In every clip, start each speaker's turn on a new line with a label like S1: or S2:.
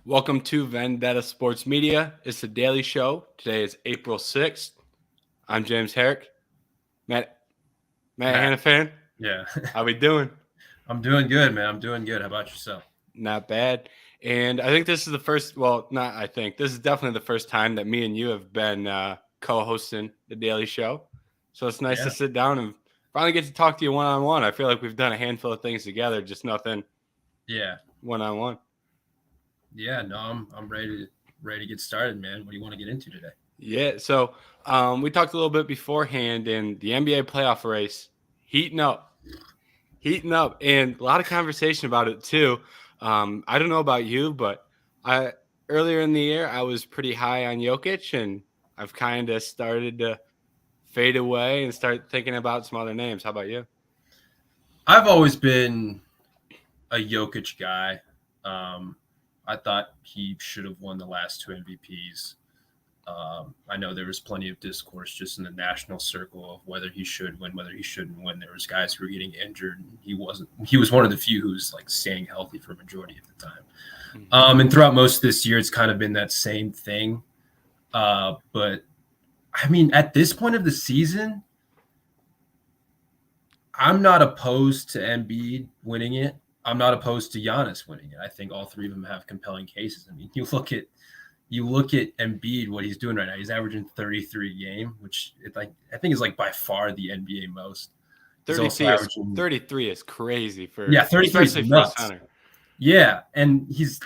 S1: Welcome to Vendetta Sports Media. It's the daily show. Today is April 6th. I'm James Herrick. Matt
S2: Matt,
S1: Hannafan.
S2: yeah.
S1: How we doing?
S2: I'm doing good, man. I'm doing good. How about yourself?
S1: Not bad. And I think this is the first, well, not I think, this is definitely the first time that me and you have been co-hosting the daily show. So it's nice to
S2: Yeah.
S1: sit down and finally get to talk to you one-on-one. I feel like we've done a handful of things together, just nothing
S2: Yeah.
S1: one-on-one.
S2: Yeah, no, I'm ready to get started, man. What do you want to get into today?
S1: Yeah, so we talked a little bit beforehand in the NBA playoff race, heating up, and a lot of conversation about it too. I don't know about you, but I earlier in the year I was pretty high on Jokic, and I've kind of started to fade away and start thinking about some other names. How about you?
S2: I've always been a Jokic guy. I thought he should have won the last two MVPs. I know there was plenty of discourse just in the national circle of whether he should win, whether he shouldn't win. There was guys who were getting injured, and he wasn't. He was one of the few who was like staying healthy for a majority of the time. And throughout most of this year, it's kind of been that same thing. But I mean, at this point of the season, I'm not opposed to Embiid winning it. I'm not opposed to Giannis winning it. I think all three of them have compelling cases. I mean, you look at Embiid, what he's doing right now. He's averaging 33 a game, which I think is like by far the NBA most. He's
S1: 33 is crazy for
S2: 33 is
S1: especially for a
S2: nuts.
S1: center.
S2: Yeah, and he's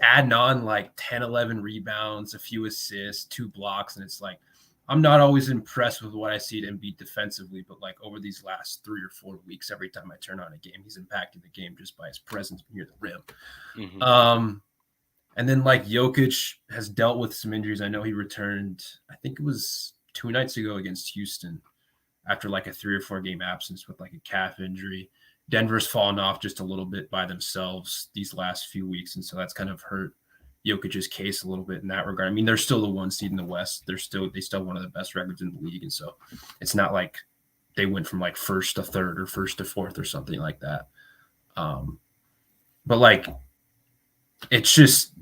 S2: adding on like 10, 11 rebounds, a few assists, 2 blocks, and it's like I'm not always impressed with what I see at Embiid defensively, but like over these last 3 or 4 weeks, every time I turn on a game, he's impacting the game just by his presence near the rim. And then like Jokic has dealt with some injuries. I know he returned, I think it was 2 nights ago against Houston after like a 3 or 4 game absence with like a calf injury. Denver's fallen off just a little bit by themselves these last few weeks, and so that's kind of hurt Jokic's case a little bit in that regard. I mean, they're still the 1 seed in the West. They still one of the best records in the league, and so it's not like they went from like first to third or first to fourth or something like that. But like, it's just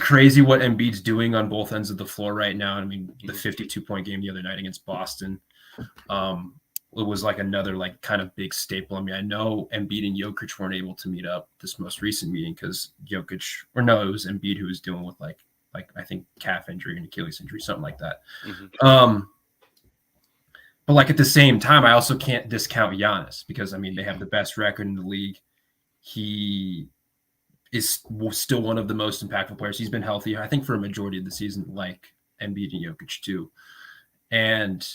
S2: crazy what Embiid's doing on both ends of the floor right now. I mean, the 52-point game the other night against Boston. It was like another like kind of big staple. I mean, I know Embiid and Jokic weren't able to meet up this most recent meeting because it was Embiid who was dealing with like I think calf injury and Achilles injury, something like that. But like at the same time, I also can't discount Giannis because I mean they have the best record in the league. He is still one of the most impactful players. He's been healthy, I think, for a majority of the season, like Embiid and Jokic too. And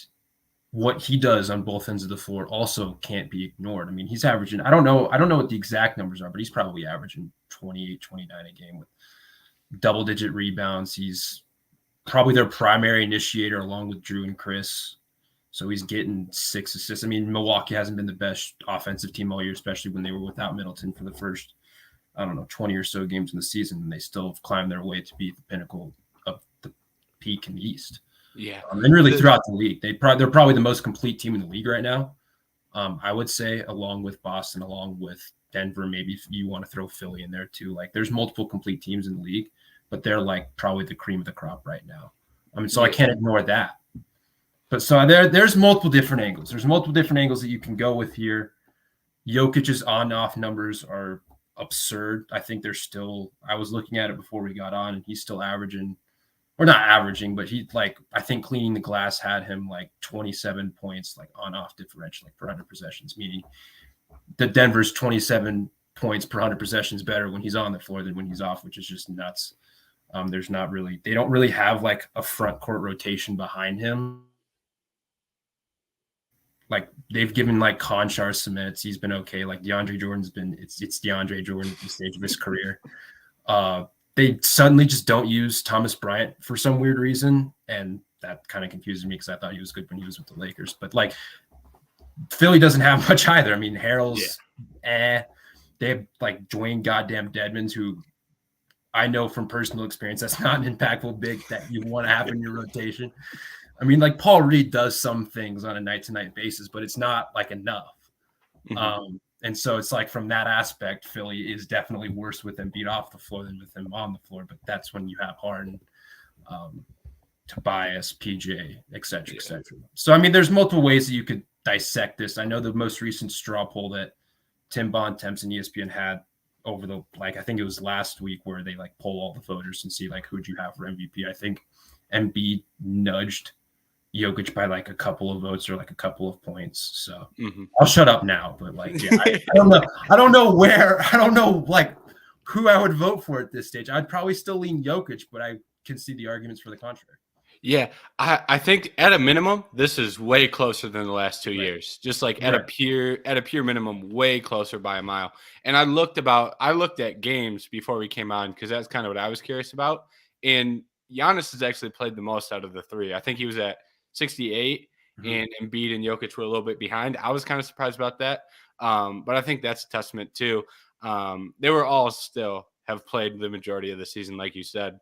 S2: what he does on both ends of the floor also can't be ignored. I mean, he's averaging, I don't know what the exact numbers are, but he's probably averaging 28, 29 a game with double-digit rebounds. He's probably their primary initiator along with Drew and Chris. So he's getting 6 assists. I mean, Milwaukee hasn't been the best offensive team all year, especially when they were without Middleton for the first, 20 or so games in the season, and they still have climbed their way to be the pinnacle of the peak in the East.
S1: Yeah,
S2: and really throughout the league, they're probably the most complete team in the league right now. I would say, along with Boston, along with Denver, maybe if you want to throw Philly in there too. Like, there's multiple complete teams in the league, but they're like probably the cream of the crop right now. I mean, so I can't ignore that. But so there's multiple different angles. There's multiple different angles that you can go with here. Jokic's on-off numbers are absurd. I think they're still. I was looking at it before we got on, and he's still averaging. Or not averaging, but he I think cleaning the glass had him like 27 points, like on-off differential, like per 100 possessions, meaning the Denver's 27 points per 100 possessions better when he's on the floor than when he's off, which is just nuts. They don't really have like a front court rotation behind him. Like they've given like Conchar some minutes. He's been okay. Like DeAndre Jordan's been, it's DeAndre Jordan at the stage of his career. They suddenly just don't use Thomas Bryant for some weird reason. And that kind of confuses me because I thought he was good when he was with the Lakers. But like Philly doesn't have much either. I mean, Harrell's, They have like Dwayne goddamn Dedmons, who I know from personal experience, that's not an impactful big that you want to have in your rotation. I mean, Paul Reed does some things on a night-to-night basis, but it's not enough. And so it's like from that aspect, Philly is definitely worse with Embiid off the floor than with him on the floor. But that's when you have Harden, Tobias, PJ, et cetera, et cetera. So, I mean, there's multiple ways that you could dissect this. I know the most recent straw poll that Tim Bontemps and ESPN had over the, like, I think it was last week where they like poll all the voters and see like who'd you have for MVP. I think Embiid nudged Jokic by like a couple of votes or like a couple of points. So I'll shut up now. But like, yeah, I don't know. I don't know like who I would vote for at this stage. I'd probably still lean Jokic, but I can see the arguments for the contrary.
S1: Yeah, I think at a minimum, this is way closer than the last 2 years. Just like at a pure minimum, way closer by a mile. And I looked at games before we came on because that's kind of what I was curious about. And Giannis has actually played the most out of the three. I think he was at 68, and Embiid and Jokic were a little bit behind. I was kind of surprised about that, but I think that's a testament too. They were all still have played the majority of the season, like you said.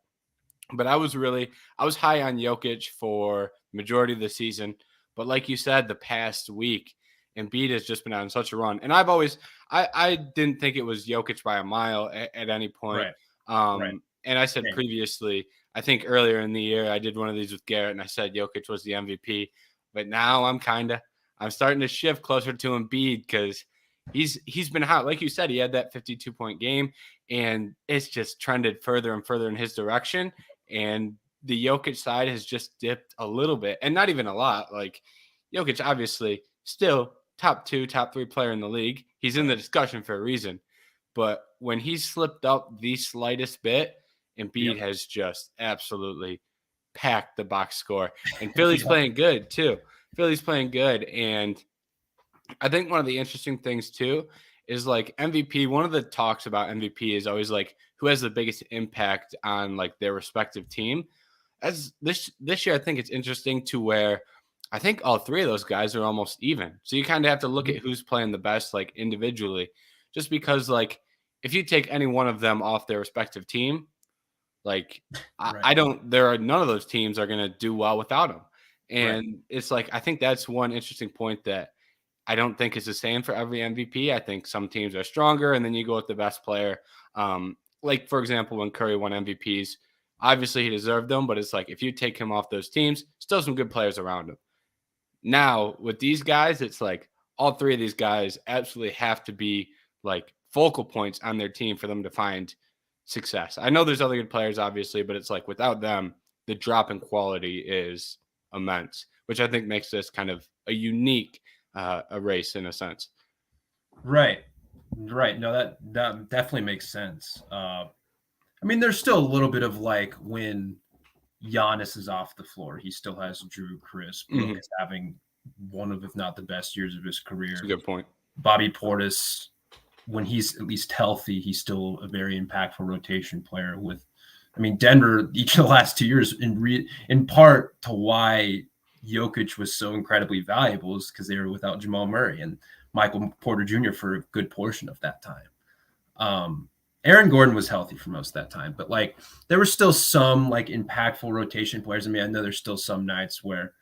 S1: But I was high on Jokic for the majority of the season. But like you said, the past week, Embiid has just been on such a run. And I didn't think it was Jokic by a mile at any point. Right. And I said previously, I think earlier in the year, I did one of these with Garrett, and I said Jokic was the MVP. But now I'm starting to shift closer to Embiid because he's been hot. Like you said, he had that 52-point game, and it's just trended further and further in his direction. And the Jokic side has just dipped a little bit, and not even a lot. Like Jokic, obviously, still top 2, top 3 player in the league. He's in the discussion for a reason. But when he's slipped up the slightest bit, Embiid has just absolutely packed the box score. And Philly's playing good, too. Philly's playing good. And I think one of the interesting things, too, is like MVP. One of the talks about MVP is always like who has the biggest impact on like their respective team. As this year, I think it's interesting to where I think all three of those guys are almost even. So you kind of have to look at who's playing the best, like individually, just because like if you take any one of them off their respective team, like none of those teams are going to do well without them. And it's like, I think that's one interesting point that I don't think is the same for every MVP. I think some teams are stronger, and then you go with the best player. Like, for example, when Curry won MVPs, obviously he deserved them, but it's like if you take him off those teams, still some good players around him. Now, with these guys, it's like all three of these guys absolutely have to be like focal points on their team for them to find success. I know there's other good players, obviously, but it's like without them, the drop in quality is immense, which I think makes this kind of a unique a race in a sense.
S2: Right. No, that definitely makes sense. I mean, there's still a little bit of like when Giannis is off the floor, he still has Drew, Chris, Brooke is having one of, if not the best years of his career.
S1: That's a good point.
S2: Bobby Portis, when he's at least healthy, he's still a very impactful rotation player. Denver, each of the last 2 years, in part to why Jokic was so incredibly valuable is because they were without Jamal Murray and Michael Porter Jr. for a good portion of that time. Aaron Gordon was healthy for most of that time, but like there were still some like impactful rotation players. I mean, I know there's still some nights where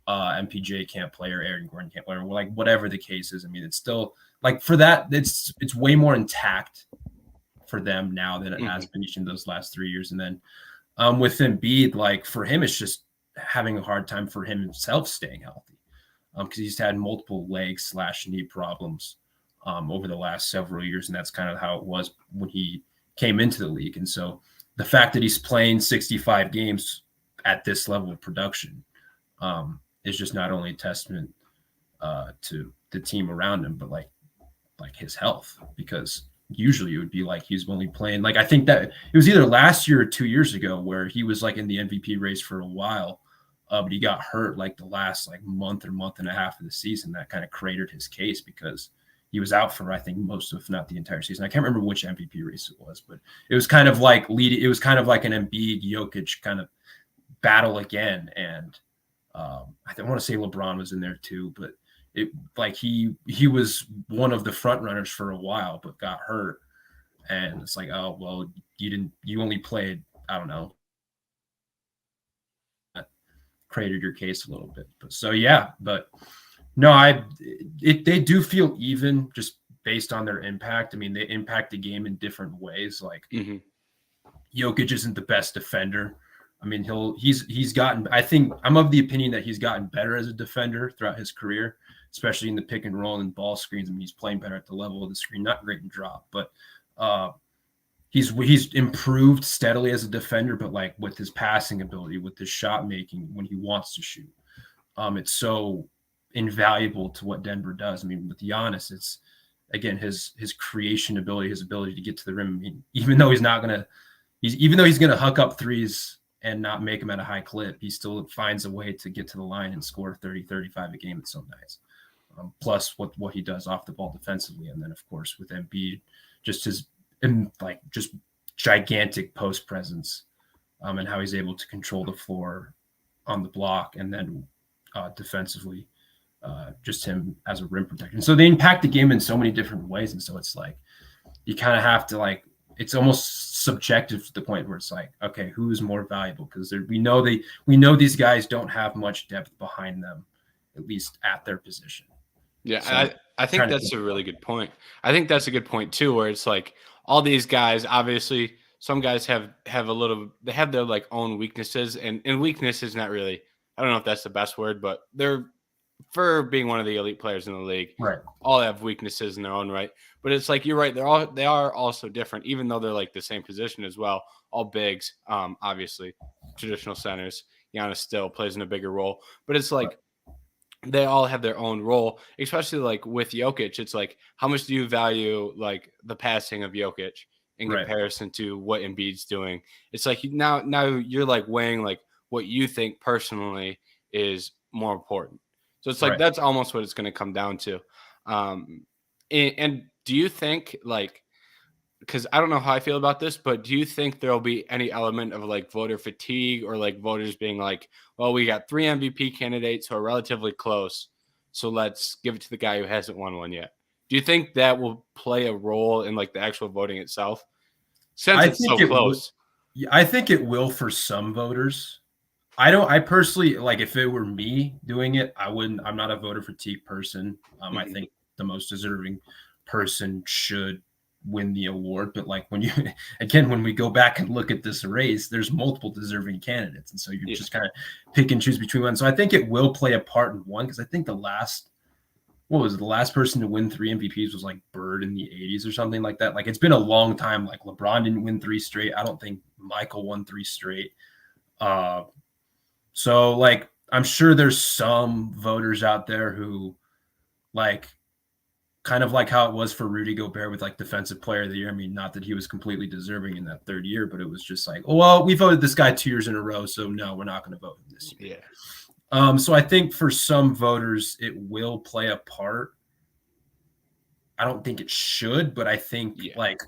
S2: MPJ can't play or Aaron Gordon can't play or like whatever the case is. I mean, it's still like for that, it's way more intact for them now than it has been each of those last 3 years. And then with Embiid, like for him, it's just having a hard time for himself staying healthy because he's had multiple leg/knee problems over the last several years. And that's kind of how it was when he came into the league. And so the fact that he's playing 65 games at this level of production is just not only a testament to the team around him, but like his health, because usually it would be like he's only playing, like I think that it was either last year or 2 years ago where he was like in the MVP race for a while, but he got hurt like the last like month and a half of the season. That kind of cratered his case because he was out for I think most of, if not the entire season. I can't remember which MVP race it was, but it was kind of like it was kind of like an Embiid Jokic kind of battle again. And I want to say LeBron was in there too, but it like he was one of the front runners for a while, but got hurt. And it's like, oh, well, you only played, I don't know, cratered your case a little bit. But so, yeah, but no, they do feel even just based on their impact. I mean, they impact the game in different ways. Like
S1: Mm-hmm.
S2: Jokic isn't the best defender. I mean, he's gotten. I think I'm of the opinion that he's gotten better as a defender throughout his career, especially in the pick and roll and ball screens. I mean, he's playing better at the level of the screen. Not great in drop, but he's improved steadily as a defender. But like with his passing ability, with his shot making when he wants to shoot, it's so invaluable to what Denver does. I mean, with Giannis, it's again his creation ability, his ability to get to the rim. I mean, even though he's gonna huck up threes and not make them at a high clip, he still finds a way to get to the line and score 30, 35 a game. It's so nice. Plus what he does off the ball defensively. And then of course with Embiid, just his just gigantic post presence and how he's able to control the floor on the block and then defensively, just him as a rim protector. And so they impact the game in so many different ways. And so it's like, you kind of have to it's almost subjective to the point where it's like, okay, who's more valuable? Because we know these guys don't have much depth behind them, at least at their position.
S1: Yeah, so I think that's a really good point. I think that's a good point too, where it's like all these guys, obviously, some guys have they have their like own weaknesses, and weakness is not really, I don't know if that's the best word, but they're, for being one of the elite players in the league,
S2: right,
S1: all have weaknesses in their own right. But it's like, you're right, they are also different, even though they're like the same position as well. All bigs, obviously, traditional centers. Giannis still plays in a bigger role, but it's like they all have their own role, especially like with Jokic. It's like, how much do you value like the passing of Jokic in comparison to what Embiid's doing? It's like now you're like weighing like what you think personally is more important. So it's like that's almost what it's going to come down to. And do you think, like, because I don't know how I feel about this, but do you think there'll be any element of like voter fatigue, or like voters being like, well, we got 3 MVP candidates who are relatively close, so let's give it to the guy who hasn't won one yet? Do you think that will play a role in like the actual voting itself, since it's so close?
S2: I think it will for some voters. I personally, like, if it were me doing it, I'm not a voter fatigue person. I think the most deserving person should win the award. But like when we go back and look at this race, there's multiple deserving candidates. And so you just kind of pick and choose between one. So I think it will play a part in one, because I think the last person to win 3 MVPs was like Bird in the 80s or something like that. Like, it's been a long time. Like, LeBron didn't win 3 straight. I don't think Michael won 3 straight. So like, I'm sure there's some voters out there who, like, kind of like how it was for Rudy Gobert with like defensive player of the year. I mean, not that he was completely deserving in that 3rd year, but it was just like, oh, well, we voted this guy 2 years in a row, so no, we're not going to vote him this year.
S1: Yeah.
S2: So I think for some voters, it will play a part. I don't think it should, but I think like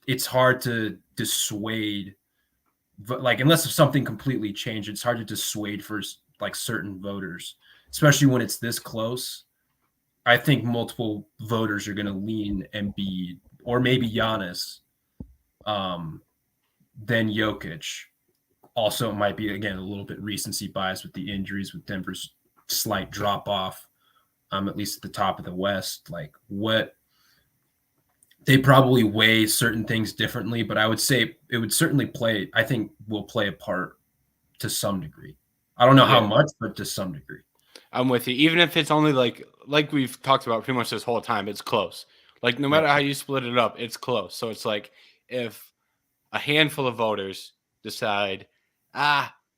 S2: it's hard to dissuade. But like, unless something completely changed, it's hard to dissuade for like certain voters, especially when it's this close. I think multiple voters are going to lean Embiid or maybe Giannis, then Jokic. Also, it might be, again, a little bit recency bias with the injuries, with Denver's slight drop off, at least at the top of the West. Like, what they probably weigh certain things differently, but I would say it would certainly will play a part to some degree. I don't know how much, but to some degree.
S1: I'm with you. Even if it's only like we've talked about pretty much this whole time, it's close. Like, no matter how you split it up, it's close. So it's like, if a handful of voters decide,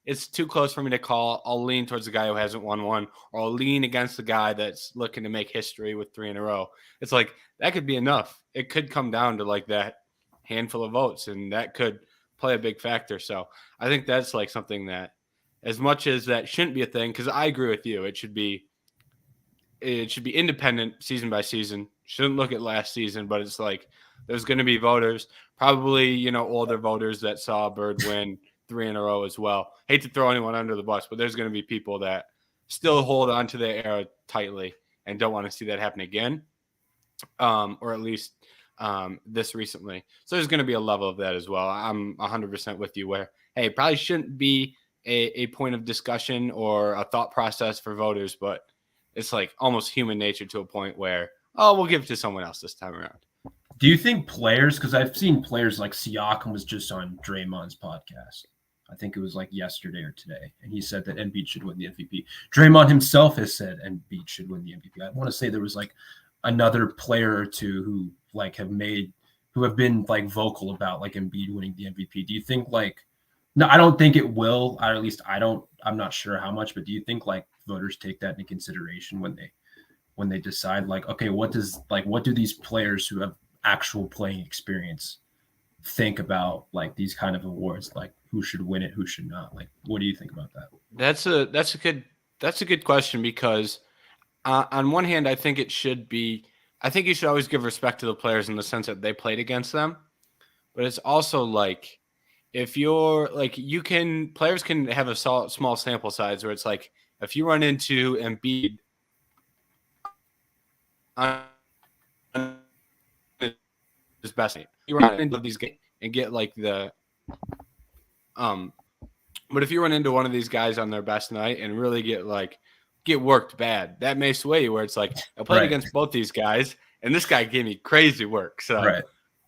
S1: it's too close for me to call, I'll lean towards the guy who hasn't won one, or I'll lean against the guy that's looking to make history with 3 in a row. It's like, that could be enough. It could come down to like that handful of votes, and that could play a big factor. So I think that's like something that, as much as that shouldn't be a thing, because I agree with you, it should be independent season by season. Shouldn't look at last season, but it's like, there's going to be voters, probably, older voters that saw Bird win 3 in a row as well. Hate to throw anyone under the bus, but there's going to be people that still hold on to their era tightly and don't want to see that happen again, or at least this recently. So there's going to be a level of that as well. I'm 100% with you where, hey, it probably shouldn't be a point of discussion or a thought process for voters, but it's like almost human nature to a point where, oh, we'll give it to someone else this time around.
S2: Do you think players, because I've seen players like Siakam was just on Draymond's podcast. I think it was like yesterday or today, and he said that Embiid should win the MVP. Draymond himself has said Embiid should win the MVP. I want to say there was like another player or two who like have been like vocal about like Embiid winning the MVP. Do you think like, no, I don't think it will, or at least I'm not sure how much, but do you think like voters take that into consideration when they decide like, okay, what do these players who have actual playing experience think about like these kind of awards, like who should win it, who should not? Like, what do you think about that?
S1: That's a good question because on one hand, I think you should always give respect to the players in the sense that they played against them, but it's also like if you're like players can have a small sample size where it's like if you run into Embiid on his best night, you run into these games and get like but if you run into one of these guys on their best night and really get worked bad, that may sway you where it's like I played against both these guys and this guy gave me crazy work. So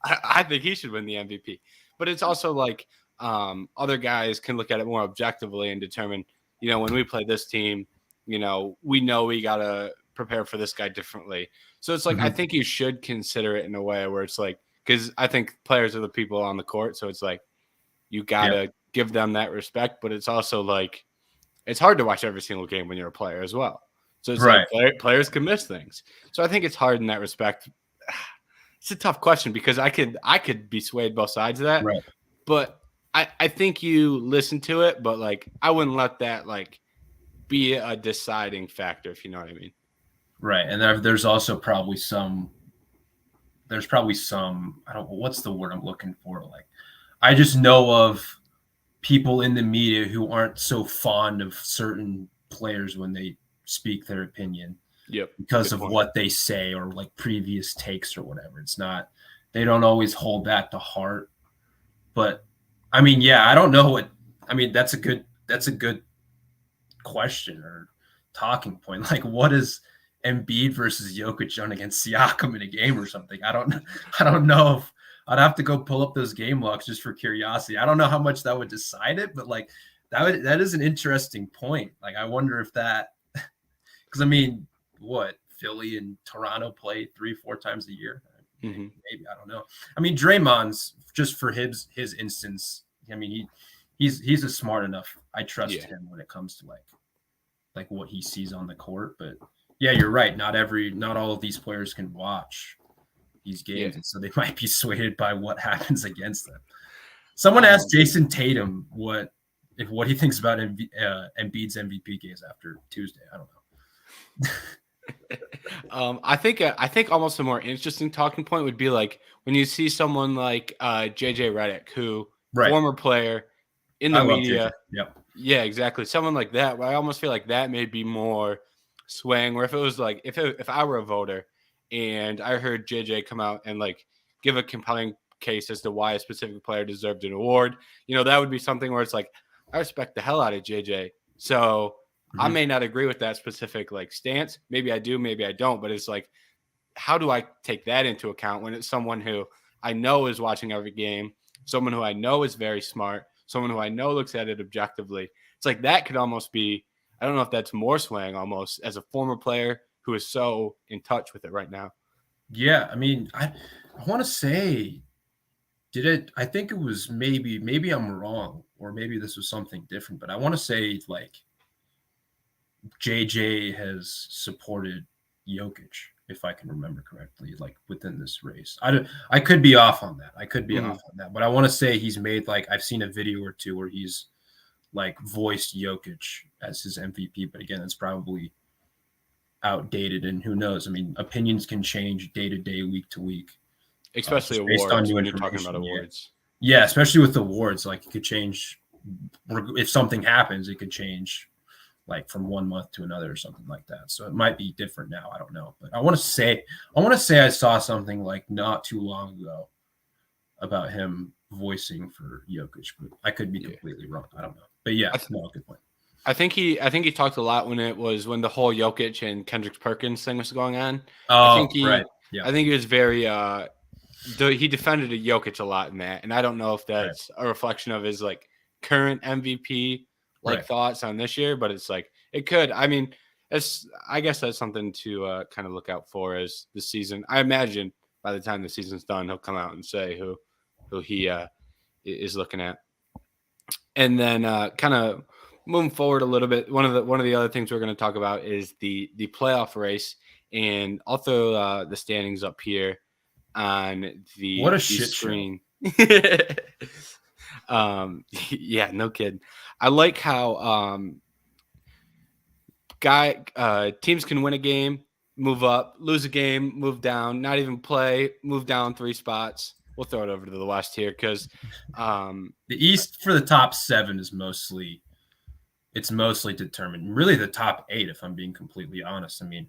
S1: I think he should win the MVP. But it's also like other guys can look at it more objectively and determine, when we play this team, we know we got to prepare for this guy differently. So it's like I think you should consider it in a way where it's like, because I think players are the people on the court. So it's like you got to give them that respect. But it's also like it's hard to watch every single game when you're a player as well. So it's like players can miss things. So I think it's hard in that respect. It's a tough question because I could be swayed both sides of that.
S2: Right.
S1: But I think you listen to it, but like I wouldn't let that like be a deciding factor, if you know what I mean.
S2: Right. And there's also probably some I don't know what's the word I'm looking for. Like I just know of people in the media who aren't so fond of certain players when they speak their opinion.
S1: Yep.
S2: Because of what they say or like previous takes or whatever. They don't always hold that to heart. But I mean, I don't know that's a good question or talking point. Like what is Embiid versus Jokic done against Siakam in a game or something? I don't know if I'd have to go pull up those game logs just for curiosity. I don't know how much that would decide it, but like that is an interesting point. Like I wonder if that, because I mean, what Philly and Toronto play 3-4 times a year? Maybe I don't know. I mean, Draymond's just for his instance. I mean, he's a smart enough. I trust him when it comes to like what he sees on the court. But yeah, you're right. Not all of these players can watch these games, and so they might be swayed by what happens against them. Someone asked Jason Tatum what he thinks about Embiid's MVP games after Tuesday. I don't know.
S1: I think almost a more interesting talking point would be like when you see someone like JJ Redick, who former player in the media. Yeah, exactly. Someone like that. Where I almost feel like that may be more swaying. Where if it was like if I were a voter and I heard JJ come out and like give a compelling case as to why a specific player deserved an award, that would be something where it's like I respect the hell out of JJ. So I may not agree with that specific like stance. Maybe I do, maybe I don't. But it's like, how do I take that into account when it's someone who I know is watching every game, someone who I know is very smart, someone who I know looks at it objectively? It's like that could almost be, I don't know if that's more swaying almost as a former player who is so in touch with it right now.
S2: Yeah, I mean, I want to say, I think it was maybe I'm wrong, or maybe this was something different, but I want to say like JJ has supported Jokic, if I can remember correctly, like within this race. I could be off on that. But I want to say he's made like I've seen a video or two where he's like voiced Jokic as his MVP. But again, it's probably outdated, and who knows? I mean, opinions can change day to day, week to week,
S1: especially awards when you're talking about awards.
S2: Yeah, especially with awards, like it could change if something happens. It could change like from 1 month to another or something like that. So it might be different now. I don't know. But I want to say I saw something like not too long ago about him voicing for Jokic, but I could be completely wrong. I don't know. But yeah, no, good point.
S1: I think he talked a lot when the whole Jokic and Kendrick Perkins thing was going on. I think
S2: Oh, right.
S1: he
S2: Yeah.
S1: I think he was very he defended Jokic a lot in that, and I don't know if
S2: Right.
S1: that's a reflection of his like current MVP like
S2: Right.
S1: thoughts on this year, but it's like it could. I mean, I guess that's something to kind of look out for as the season. I imagine by the time the season's done, he'll come out and say who he is looking at. And then kind of moving forward a little bit, one of the other things we're going to talk about is the playoff race, and I'll throw the standings up here on
S2: What a
S1: the
S2: shit show.
S1: screen. Yeah, no kidding. I like how teams can win a game, move up, lose a game, move down, not even play, move down 3 spots. We'll throw it over to the West here because
S2: The East for the top 7 is mostly determined. Really, the top 8, if I'm being completely honest. I mean,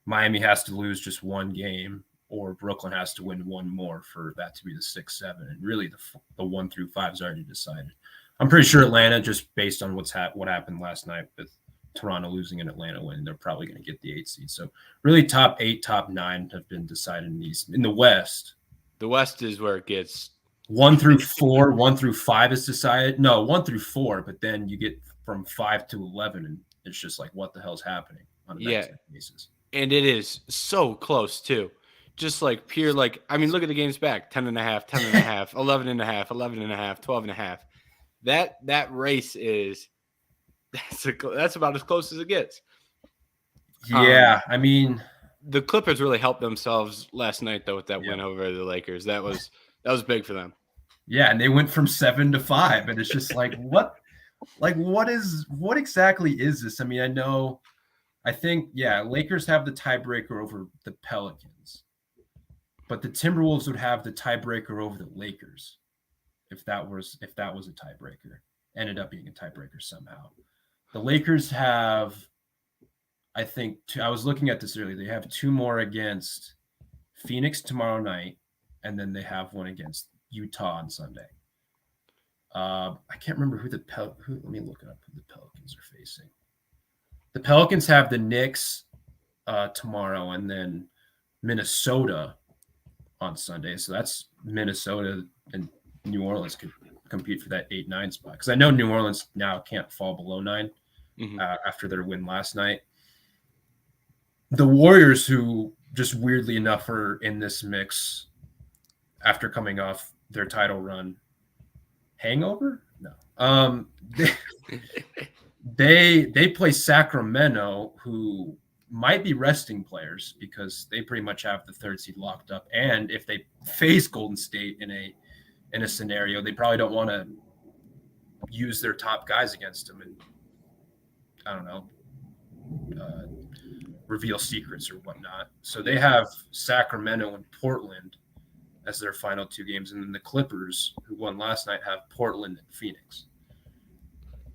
S2: Miami has to lose just one game, or Brooklyn has to win one more for that to be the 6-7. And really, the 1 through 5 is already decided. I'm pretty sure Atlanta, just based on what happened last night with Toronto losing and Atlanta winning, they're probably going to get the 8 seed. So really, top 8, top 9 have been decided in these. In the West,
S1: the West is where it gets
S2: 1 through 4, 1 through 5 is decided. No, 1 through 4, but then you get from 5 to 11, and it's just like, what the hell's happening on a basis?
S1: And it is so close too. Just like pure, like, I mean, look at the games back 10 and a half, 10 and a half, 11 and a half, 11 and a half, 12 and a half. That race is that's about as close as it gets.
S2: Yeah, I mean,
S1: the Clippers really helped themselves last night though with that win over the Lakers. That was big for them.
S2: Yeah, and they went from 7 to 5, and it's just like what exactly is this? I mean, I think Lakers have the tiebreaker over the Pelicans, but the Timberwolves would have the tiebreaker over the Lakers if that was a tiebreaker. Ended up being a tiebreaker somehow. The Lakers have, I think, I was looking at this earlier. They have 2 more against Phoenix tomorrow night, and then they have one against Utah on Sunday. I can't remember who let me look it up, who the Pelicans are facing. The Pelicans have the Knicks tomorrow, and then Minnesota on Sunday. So that's Minnesota and New Orleans could compete for that 8-9 spot. Because I know New Orleans now can't fall below 9 after their win last night. The Warriors, who just weirdly enough are in this mix after coming off their title run. Hangover? No. They play Sacramento, who might be resting players because they pretty much have the 3rd seed locked up. And if they face Golden State in a scenario, they probably don't want to use their top guys against them and, I don't know, reveal secrets or whatnot. So they have Sacramento and Portland as their final 2 games. And then the Clippers, who won last night, have Portland and Phoenix.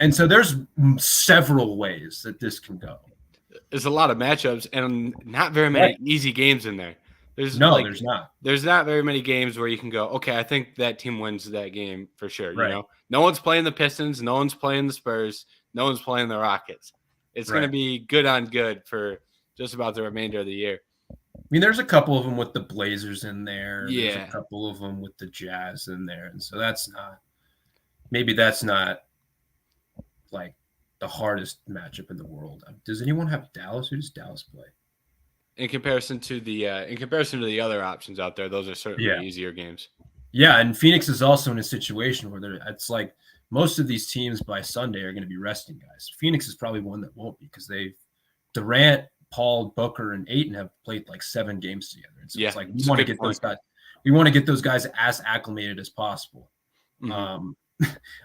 S2: And so there's several ways that this can go.
S1: There's a lot of matchups and not very many easy games in there.
S2: There's not.
S1: There's not very many games where you can go, okay, I think that team wins that game for sure.
S2: Right.
S1: You know, no one's playing the Pistons, no one's playing the Spurs, no one's playing the Rockets. It's going to be good on good for just about the remainder of the year.
S2: I mean, there's a couple of them with the Blazers in there.
S1: Yeah.
S2: There's a couple of them with the Jazz in there. And so that's not like the hardest matchup in the world. Does anyone have Dallas? Who does Dallas play?
S1: In comparison to the other options out there, those are certainly easier games.
S2: Yeah, and Phoenix is also in a situation where it's like most of these teams by Sunday are going to be resting guys. Phoenix is probably one that won't be because Durant, Paul, Booker, and Ayton have played like 7 games together. And so it's like we want to get those guys. We want to get those guys as acclimated as possible. Mm-hmm.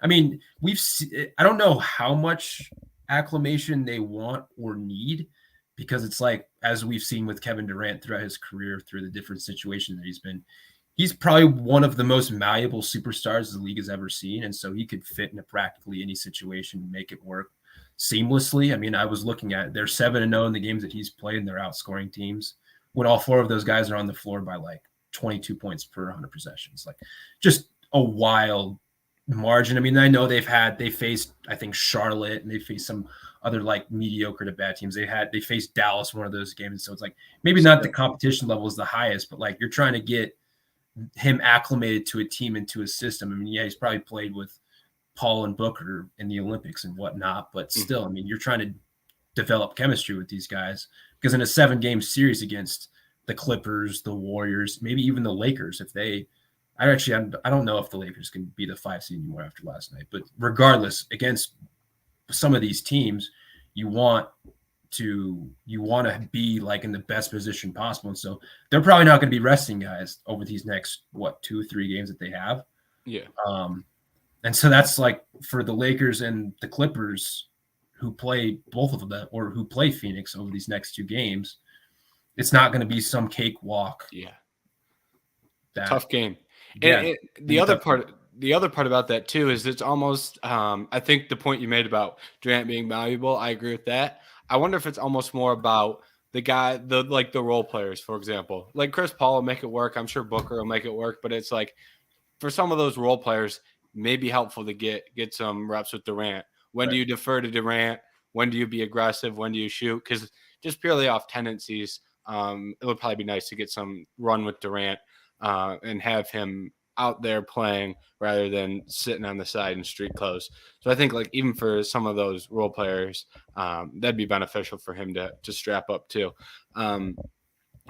S2: I mean, I don't know how much acclimation they want or need, because it's like, as we've seen with Kevin Durant throughout his career, through the different situations that he's probably one of the most malleable superstars the league has ever seen. And so he could fit into practically any situation and make it work seamlessly. I mean, I was looking at, they're 7-0 in the games that he's played, and they're outscoring teams when all 4 of those guys are on the floor by like 22 points per 100 possessions. Like, just a wild margin. I mean, I know they faced, I think, Charlotte, and they faced some other like mediocre to bad teams. They faced Dallas one of those games. So it's like maybe not the competition level is the highest, but like you're trying to get him acclimated to a team and to a system. I mean, yeah, he's probably played with Paul and Booker in the Olympics and whatnot, but still, I mean, you're trying to develop chemistry with these guys because in a 7-game series against the Clippers, the Warriors, maybe even the Lakers, if they, I don't know if the Lakers can be the 5 seed anymore after last night, but regardless, against some of these teams, you want to be like in the best position possible. And so they're probably not going to be resting guys over these next 2-3 games that they have.
S1: Yeah.
S2: And so that's like for the Lakers and the Clippers who play both of them or who play Phoenix over these next 2 games, it's not going to be some cakewalk.
S1: Yeah. Tough game.
S2: Yeah.
S1: And the other part about that too is it's almost I think the point you made about Durant being valuable, I agree with that. I wonder if it's almost more about the role players, for example. Like Chris Paul will make it work. I'm sure Booker will make it work, but it's like for some of those role players, may be helpful to get some reps with Durant. When do you defer to Durant? When do you be aggressive? When do you shoot? Because just purely off tendencies, it would probably be nice to get some run with Durant and have him out there playing rather than sitting on the side in street clothes. So I think like even for some of those role players, that'd be beneficial for him to strap up too. And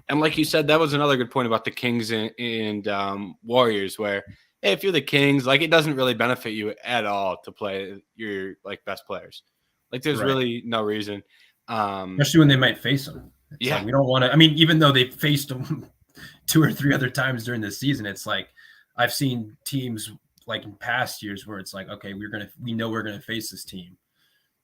S1: like you said, that was another good point about the Kings and Warriors, where hey, if you're the Kings, like it doesn't really benefit you at all to play your like best players. Like there's really no reason.
S2: Especially when they might face them. It's like, we don't want to. I mean, even though they faced them 2 or 3 other times during the season, it's like I've seen teams like in past years where it's like, okay, we know we're gonna face this team,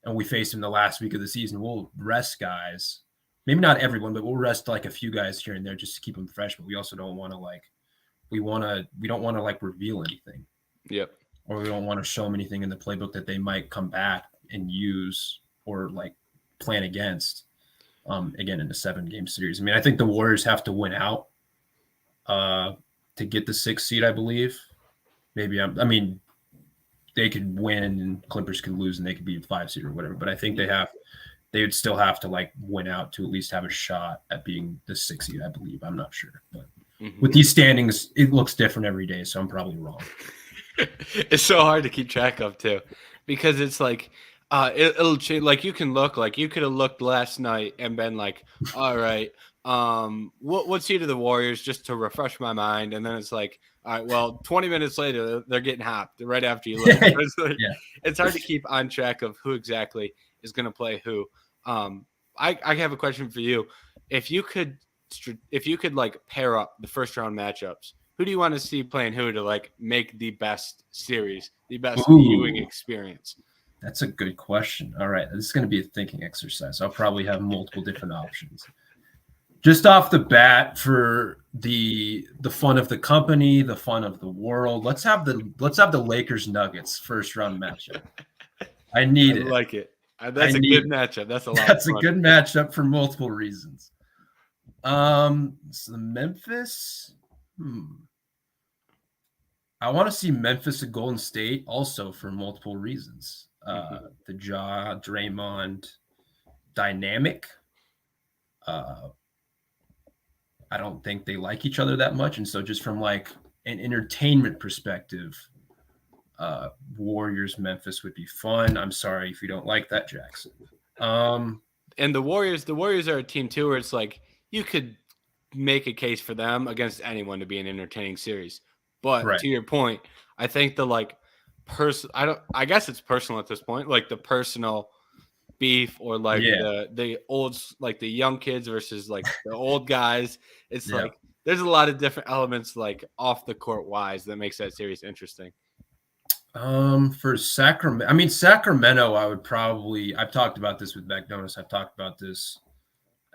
S2: and we face them the last week of the season. We'll rest guys, maybe not everyone, but we'll rest like a few guys here and there just to keep them fresh. But we also don't want to like we don't want to like reveal anything.
S1: Yep.
S2: Or we don't want to show them anything in the playbook that they might come back and use or like plan against. Again, in a 7-game series. I mean, I think the Warriors have to win out to get the 6th seed, I believe. Maybe I mean, they could win and Clippers could lose and they could be 5 seed or whatever. But I think they would still have to like win out to at least have a shot at being the 6th seed, I believe. I'm not sure, but with these standings, it looks different every day, so I'm probably wrong.
S1: It's so hard to keep track of too, because it's like it'll change. Like you can look like you could have looked last night and been like, all right, what seed are the Warriors just to refresh my mind, and then it's like, all right, well, 20 minutes later they're getting hopped right after you look. It's hard to keep on track of who exactly is going to play who. I have a question for you. If you could like pair up the first round matchups, who do you want to see playing who to like make the best series, the best viewing experience?
S2: That's a good question. All right, this is going to be a thinking exercise. I'll probably have multiple different options. Just off the bat, for the fun of the company, the fun of the world, let's have the Lakers Nuggets first round matchup. I need it.
S1: Like it. That's a good matchup. That's a lot.
S2: That's a good matchup for multiple reasons. So Memphis. I want to see Memphis and Golden State also for multiple reasons. The Draymond dynamic. I don't think they like each other that much, and so just from like an entertainment perspective, Warriors Memphis would be fun. I'm sorry if you don't like that, Jackson.
S1: And the Warriors are a team too, where it's like you could make a case for them against anyone to be an entertaining series. But to your point, I think the like I guess it's personal at this point, like the personal beef or like the old, like the young kids versus like the old guys. It's like there's a lot of different elements like off the court wise that makes that series interesting.
S2: For Sacramento, I would probably, I've talked about this with McDonald's. I've talked about this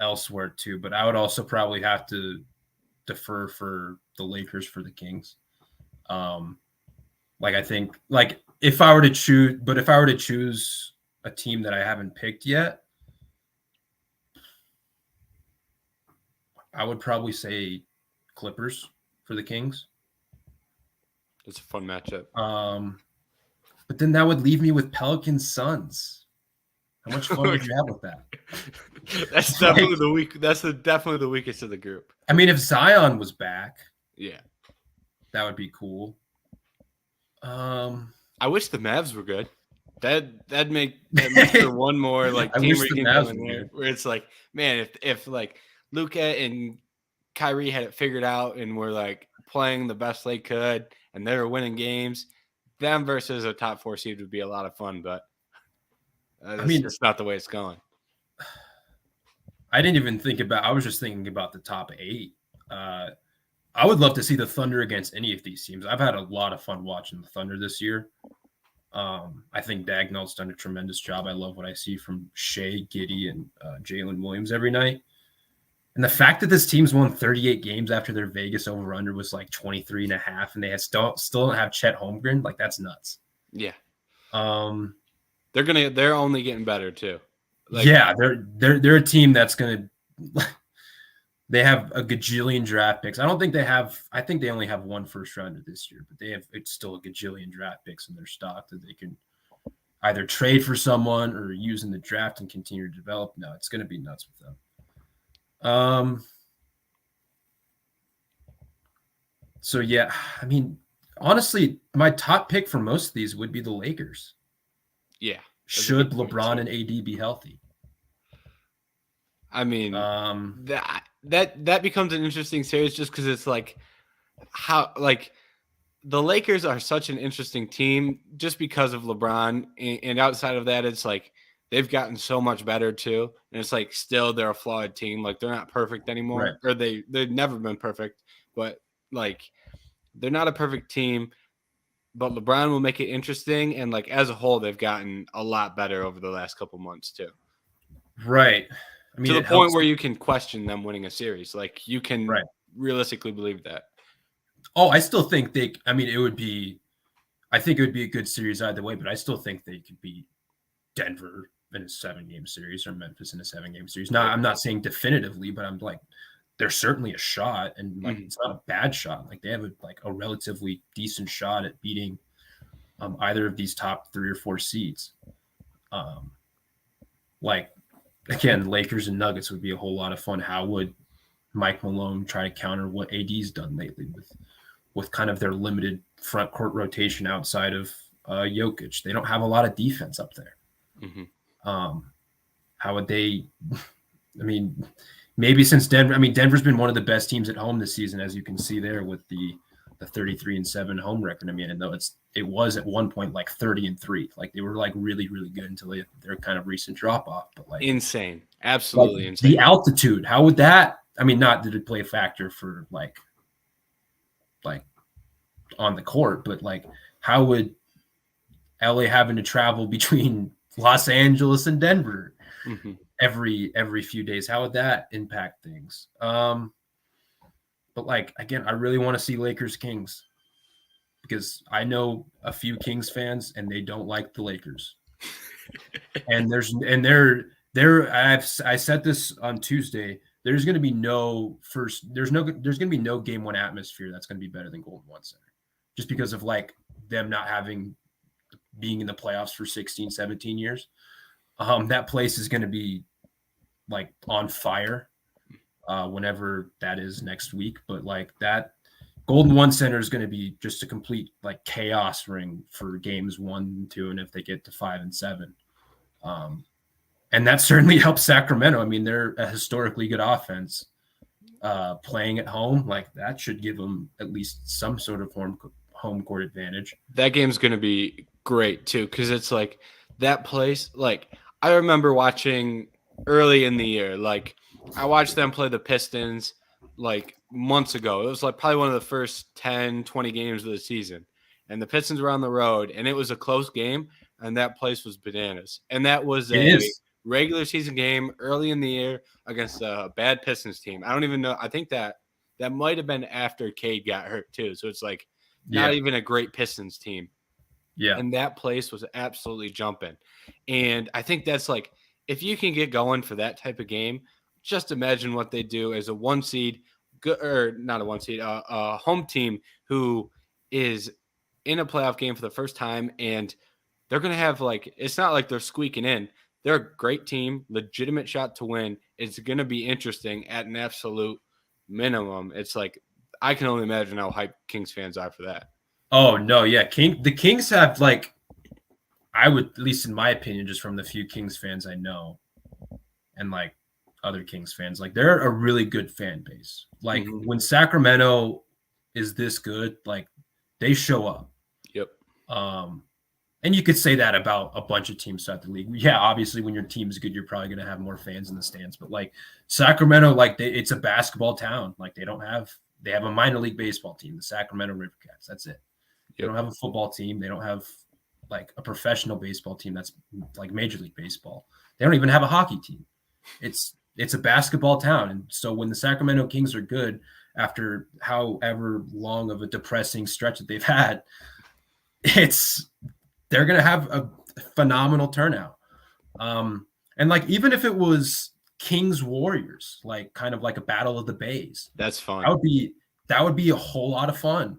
S2: elsewhere too, but I would also probably have to defer for the Lakers for the Kings. Like I think like if I were to choose a team that I haven't picked yet, I would probably say Clippers for the Kings.
S1: It's a fun matchup.
S2: But then that would leave me with Pelicans Suns. How much fun would you have with that?
S1: That's
S2: Like,
S1: definitely the weak. That's definitely the weakest of the group.
S2: I mean, if Zion was back,
S1: Yeah,
S2: that would be cool.
S1: I wish the Mavs were good. That'd make for one more like
S2: I
S1: team
S2: wish
S1: where you
S2: the
S1: can
S2: Mavs
S1: go in
S2: were
S1: there
S2: good.
S1: where it's like, man, if like Luka and Kyrie had it figured out and were like playing the best they could and they were winning games, them versus a top 4 seed would be a lot of fun. But
S2: I
S1: that's
S2: mean,
S1: just not the way it's going.
S2: I didn't even think about. I was just thinking about the top 8. I would love to see the Thunder against any of these teams. I've had a lot of fun watching the Thunder this year. I think Dagnall's done a tremendous job. I love what I see from Shea, Giddey, and Jalen Williams every night. And the fact that this team's won 38 games after their Vegas over-under was like 23.5, and they still don't have Chet Holmgren, like that's nuts.
S1: Yeah.
S2: Um,
S1: they're only getting better too.
S2: Like, yeah, they're a team that's gonna. They have a gajillion draft picks. I think they only have one first rounder this year, but it's still a gajillion draft picks in their stock that they can either trade for someone or use in the draft and continue to develop. No, it's going to be nuts with them. So yeah, I mean, honestly, my top pick for most of these would be the Lakers.
S1: Yeah.
S2: Should LeBron and AD be healthy?
S1: I mean, that becomes an interesting series just because it's like how like the Lakers are such an interesting team just because of LeBron, and outside of that, it's like they've gotten so much better too, and it's like still they're a flawed team. Like they're not perfect anymore,
S2: right.
S1: or they've never been perfect, but like they're not a perfect team. But LeBron will make it interesting, and like as a whole, they've gotten a lot better over the last couple months too.
S2: Right. I mean,
S1: to the point where you can question them winning a series. Like you can realistically believe that.
S2: Oh, I still think I think it would be a good series either way, but I still think they could beat Denver in a 7-game series or Memphis in a 7-game series. Now, I'm not saying definitively, but I'm like, there's certainly a shot, and like it's not a bad shot. Like they have a relatively decent shot at beating either of these top 3 or 4 seeds. Like again, Lakers and Nuggets would be a whole lot of fun. How would Mike Malone try to counter what AD's done lately with kind of their limited front court rotation outside of Jokic? They don't have a lot of defense up there. How would they? I mean, maybe since Denver's been one of the best teams at home this season, as you can see there with the 33-7 home record. I mean, and though it was at one point like 30-3, like they were like really, really good until their kind of recent drop off. But like
S1: insane, absolutely
S2: like
S1: insane.
S2: The altitude, how would that? I mean, not did it play a factor for like on the court, but like how would LA having to travel between Los Angeles and Denver every few days? How would that impact things? But like again, I really want to see Lakers Kings because I know a few Kings fans and they don't like the Lakers. and I said this on Tuesday. There's going to be no game 1 atmosphere that's going to be better than Golden One Center, just because of like them not being in the playoffs for 16, 17 years. That place is going to be like on fire whenever that is next week. But like that Golden One Center is going to be just a complete like chaos ring for games 1 and 2, and if they get to 5 and 7. And that certainly helps Sacramento. I mean, they're a historically good offense. Playing at home, like that should give them at least some sort of home court advantage.
S1: That game's going to be great too, because it's like that place. Like I remember watching early in the year, like I watched them play the Pistons like months ago. It was like probably one of the first 10, 20 games of the season. And the Pistons were on the road, and it was a close game, and that place was bananas. And that was a regular season game early in the year against a bad Pistons team. I don't even know. I think that might have been after Cade got hurt too. So it's like not even a great Pistons team.
S2: Yeah.
S1: And that place was absolutely jumping. And I think that's like, if you can get going for that type of game, just imagine what they do as a 1 seed, or not a 1 seed, a home team who is in a playoff game for the first time and they're going to have like, it's not like they're squeaking in. They're a great team, legitimate shot to win. It's going to be interesting at an absolute minimum. It's like, I can only imagine how hyped Kings fans are for that.
S2: Oh no, yeah. The Kings have like, I would, at least in my opinion, just from the few Kings fans I know, and like other Kings fans, like they're a really good fan base. Like when Sacramento is this good, like they show up.
S1: Yep.
S2: And you could say that about a bunch of teams throughout the league. Yeah, obviously when your team's good, you're probably going to have more fans in the stands. But like Sacramento, like it's a basketball town. Like they have a minor league baseball team, the Sacramento Rivercats. That's it. They don't have a football team. They don't have like a professional baseball team that's like Major League Baseball. They don't even have a hockey team. It's a basketball town. And so when the Sacramento Kings are good after however long of a depressing stretch that they've had, they're going to have a phenomenal turnout. And like, even if it was Kings Warriors, like kind of like a battle of the bays,
S1: that's fun.
S2: That would be a whole lot of fun.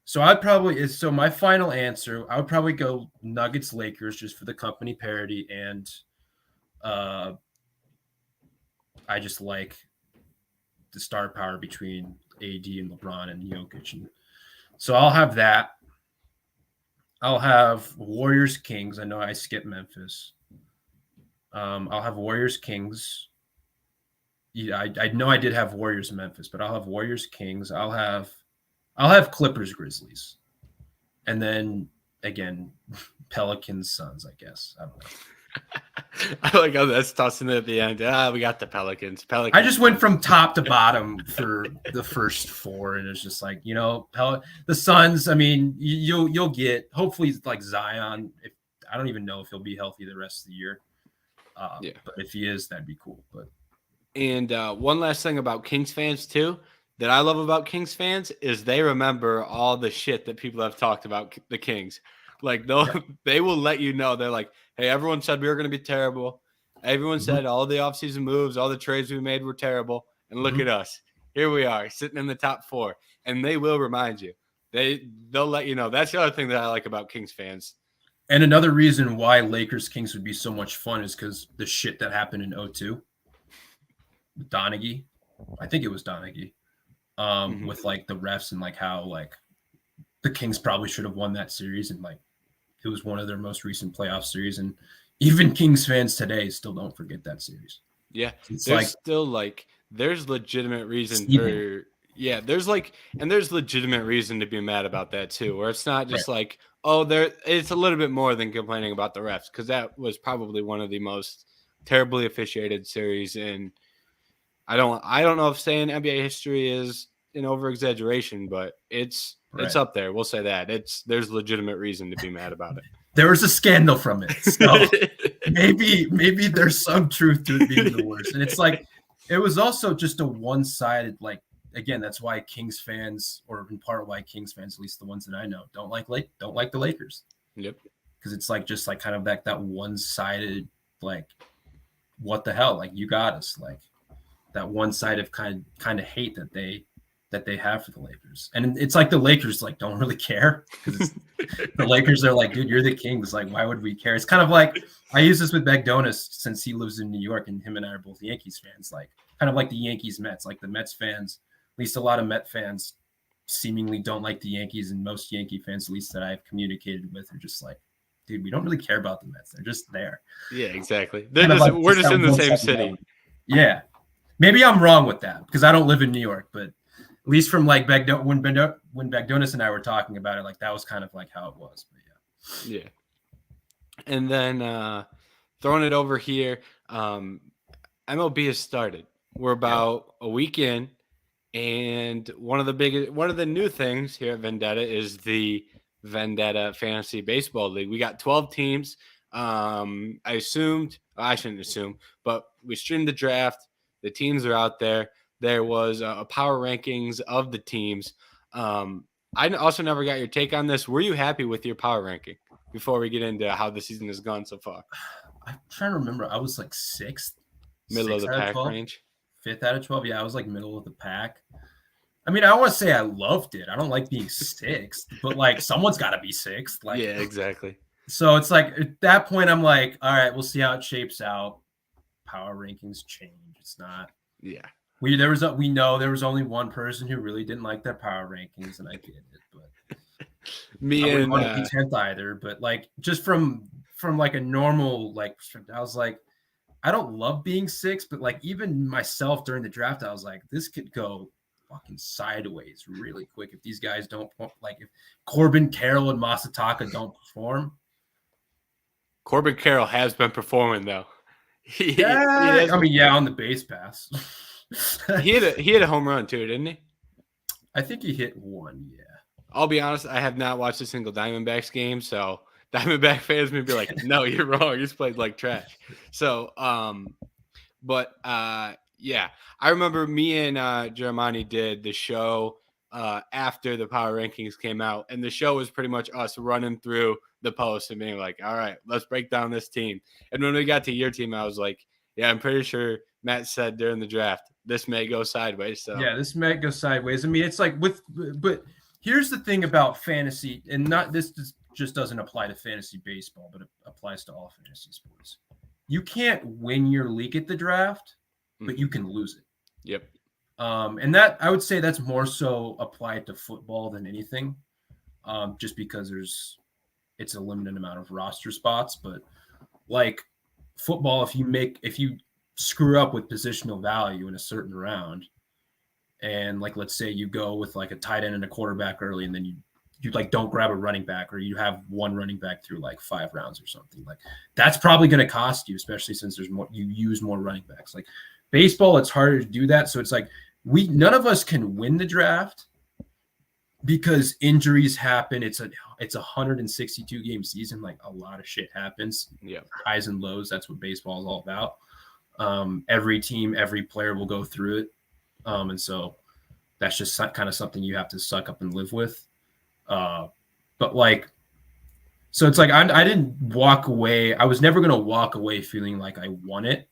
S2: So my final answer, I would probably go Nuggets Lakers just for the company parity. And I just like the star power between AD and LeBron and Jokic. And so I'll have that. I'll have Warriors Kings. I know I skipped Memphis. I'll have Warriors Kings. Yeah, I know I did have Warriors Memphis, but I'll have Warriors Kings. I'll have Clippers Grizzlies, and then again Pelicans Suns. I guess I don't know.
S1: I like how that's tossing it at the end. We got the Pelicans.
S2: I just went from top to bottom for the first four, and it's just like, the Suns. I mean, you'll get hopefully like Zion. If I don't even know if he'll be healthy the rest of the year. But if he is, that'd be cool.
S1: And one last thing about Kings fans too that I love about Kings fans is they remember all the shit that people have talked about the Kings. Like they will let you know. They're like, hey, everyone said we were going to be terrible. Everyone said all the offseason moves, all the trades we made were terrible. And look at us. Here we are sitting in the top 4. And they will remind you. They'll let you know. That's the other thing that I like about Kings fans.
S2: And another reason why Lakers Kings would be so much fun is because the shit that happened in 2002. Donaghy. I think it was Donaghy. With like the refs and like how like the Kings probably should have won that series, and like it was one of their most recent playoff series, and even Kings fans today still don't forget that series.
S1: Yeah, there's legitimate reason there's legitimate reason to be mad about that too, where it's not just like, it's a little bit more than complaining about the refs, because that was probably one of the most terribly officiated series in I don't know if saying NBA history is an over-exaggeration, but it's up there. We'll say that. There's legitimate reason to be mad about it.
S2: There was a scandal from it. So maybe there's some truth to it being the worst. And it's like, it was also just a one-sided, like, again, that's why Kings fans, or in part why Kings fans, at least the ones that I know, don't like the Lakers.
S1: Yep.
S2: Because it's like just like kind of that one-sided, like, what the hell? Like, you got us. Like, that one side of kind of hate that they have for the Lakers. And it's like the Lakers like don't really care, because the Lakers are like, dude, you're the Kings. Like, why would we care? It's kind of like, I use this with Bagdonis since he lives in New York, and him and I are both Yankees fans. Like, kind of like the Yankees Mets. Like the Mets fans, at least a lot of Met fans seemingly don't like the Yankees, and most Yankee fans, at least that I've communicated with, are just like, dude, we don't really care about the Mets. They're just there.
S1: Yeah, exactly. We're just in the same city.
S2: Yeah. Maybe I'm wrong with that because I don't live in New York, but at least from like when Bagdonis and I were talking about it, like that was kind of like how it was. But
S1: yeah. And then throwing it over here, MLB has started. We're about a week in, and one of the new things here at Vendetta is the Vendetta Fantasy Baseball League. We got 12 teams. I shouldn't assume, but we streamed the draft. The teams are out there. There was a power rankings of the teams. I also never got your take on this. Were you happy with your power ranking before we get into how the season has gone so far?
S2: I'm trying to remember. I was like 6th.
S1: Middle of the pack range.
S2: 5th out of 12. Yeah, I was like middle of the pack. I mean, I want to say I loved it. I don't like being sixth, but like someone's got to be sixth. Like,
S1: Yeah, exactly.
S2: so it's like at that point, I'm like, all right, we'll see how it shapes out. Power rankings change. It's not.
S1: Yeah.
S2: We know there was only one person who really didn't like their power rankings, and I get it, but I
S1: Me
S2: wouldn't
S1: and
S2: want to be 10th either. But like just from like a normal like, I was like, I don't love being sixth, but like even myself during the draft, I was like, this could go fucking sideways really quick if these guys don't like if Corbin Carroll and Masataka don't perform.
S1: Corbin Carroll has been performing though. He
S2: Yeah,
S1: has
S2: I mean,
S1: been,
S2: yeah, on the base pass.
S1: he had a home run too, didn't he?
S2: I think he hit one. Yeah.
S1: I'll be honest, I have not watched a single Diamondbacks game, so Diamondback fans may be like, "No, you're wrong. He's played like trash." So, but yeah, I remember me and Germani did the show after the power rankings came out, and the show was pretty much us running through the post and being like, "All right, let's break down this team." And when we got to your team, I was like, "Yeah, I'm pretty sure Matt said during the draft this may go sideways." So
S2: Yeah, this might go sideways. I mean, it's like but here's the thing about fantasy, and not this just doesn't apply to fantasy baseball, but it applies to all fantasy sports. You can't win your league at the draft, but you can lose it.
S1: Yep.
S2: And that I would say that's more so applied to football than anything, just because it's a limited amount of roster spots. But like football, if you screw up with positional value in a certain round, and like let's say you go with like a tight end and a quarterback early, and then you like don't grab a running back, or you have one running back through like 5 rounds or something, like that's probably going to cost you, especially since there's more, you use more running backs. Like baseball, it's harder to do that. So it's like none of us can win the draft because injuries happen. It's a 162 game season. Like a lot of shit happens.
S1: Yeah.
S2: Highs and lows. That's what baseball is all about. Every team, every player will go through it. And so that's just kind of something you have to suck up and live with. But like, so it's like, I didn't walk away. I was never going to walk away feeling like I won it,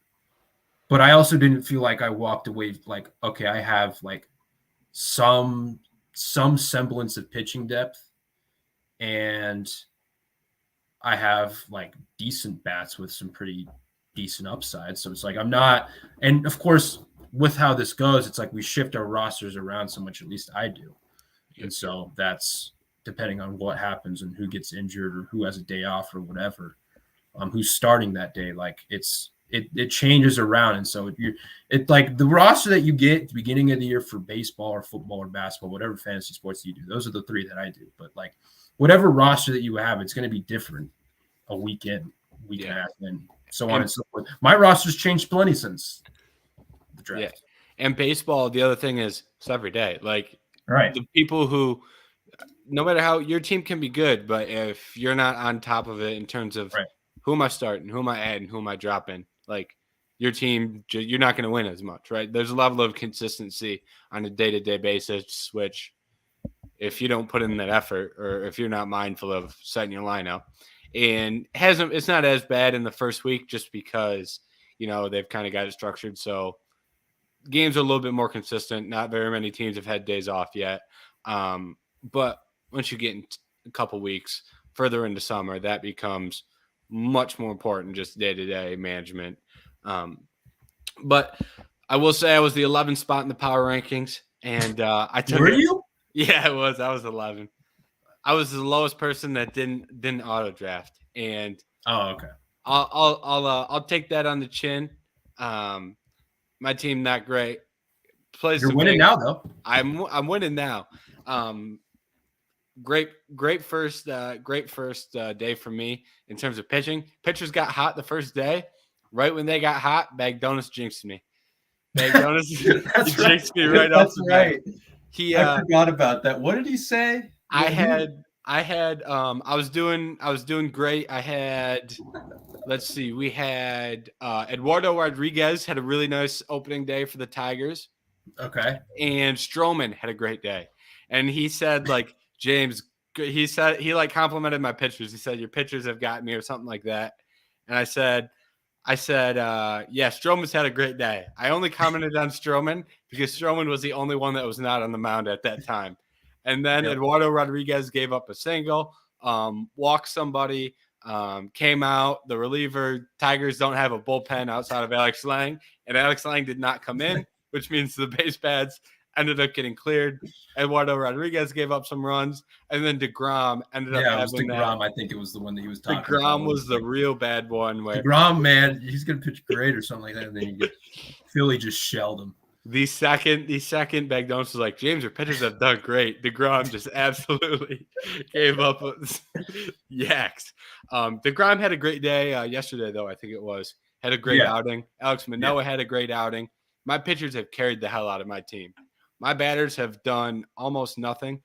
S2: but I also didn't feel like I walked away like, okay, I have like some semblance of pitching depth, and I have like decent bats with some pretty decent upside. So it's like, I'm not, and of course, with how this goes, it's like we shift our rosters around so much, at least I do. And so that's depending on what happens and who gets injured or who has a day off or whatever, who's starting that day. Like it changes around. And so it's like the roster that you get at the beginning of the year for baseball or football or basketball, whatever fantasy sports you do, those are the 3 that I do. But like whatever roster that you have, it's going to be different a week and a half, and so on and so forth. My roster's changed plenty since the draft.
S1: Yeah. And baseball, the other thing is it's every day. Like
S2: right.
S1: The people who, no matter how your team can be good, but if you're not on top of it in terms of who am I starting, who am I adding, who am I dropping, like your team, you're not going to win as much, right? There's a level of consistency on a day-to-day basis, which if you don't put in that effort or if you're not mindful of setting your lineup, and it's not as bad in the first week just because, they've kind of got it structured. So games are a little bit more consistent. Not very many teams have had days off yet. But once you get in a couple weeks further into summer, that becomes much more important, just day-to-day management. But I will say I was the 11th spot in the power rankings, and I took
S2: Were you?
S1: Yeah, it was. I was 11. I was the lowest person that didn't auto draft, and
S2: okay.
S1: I'll take that on the chin. My team not great.
S2: You're winning now, though.
S1: I'm winning now. Great first day for me in terms of pitching. Pitchers got hot the first day. Right when they got hot, Bagdonis jinxed me. Bagdonis jinxed me right off the bat.
S2: I forgot about that. What did he say?
S1: I was doing great. I had, let's see, we had Eduardo Rodriguez had a really nice opening day for the Tigers.
S2: Okay.
S1: And Stroman had a great day. And he said, like, James, he like complimented my pitchers. He said, your pitchers have got me or something like that. And I said, I said, yeah, Stroman's had a great day. I only commented on Stroman because Stroman was the only one that was not on the mound at that time. And then Eduardo Rodriguez gave up a single, walked somebody, came out. The reliever, Tigers don't have a bullpen outside of Alex Lang, and Alex Lang did not come in, which means the base paths ended up getting cleared. Eduardo Rodriguez gave up some runs, and then DeGrom ended up having
S2: DeGrom.
S1: that.
S2: I think it was the one that he was talking about.
S1: DeGrom was the real bad one. Where
S2: DeGrom, man, he's gonna pitch great or something like that, and then Philly just shelled him.
S1: The second Bagdonis was like, James, your pitchers have done great. DeGrom just absolutely gave up yaks. DeGrom had a great day yesterday, though. I think it was had a great outing. Alex Manoah had a great outing. My pitchers have carried the hell out of my team. My batters have done almost nothing.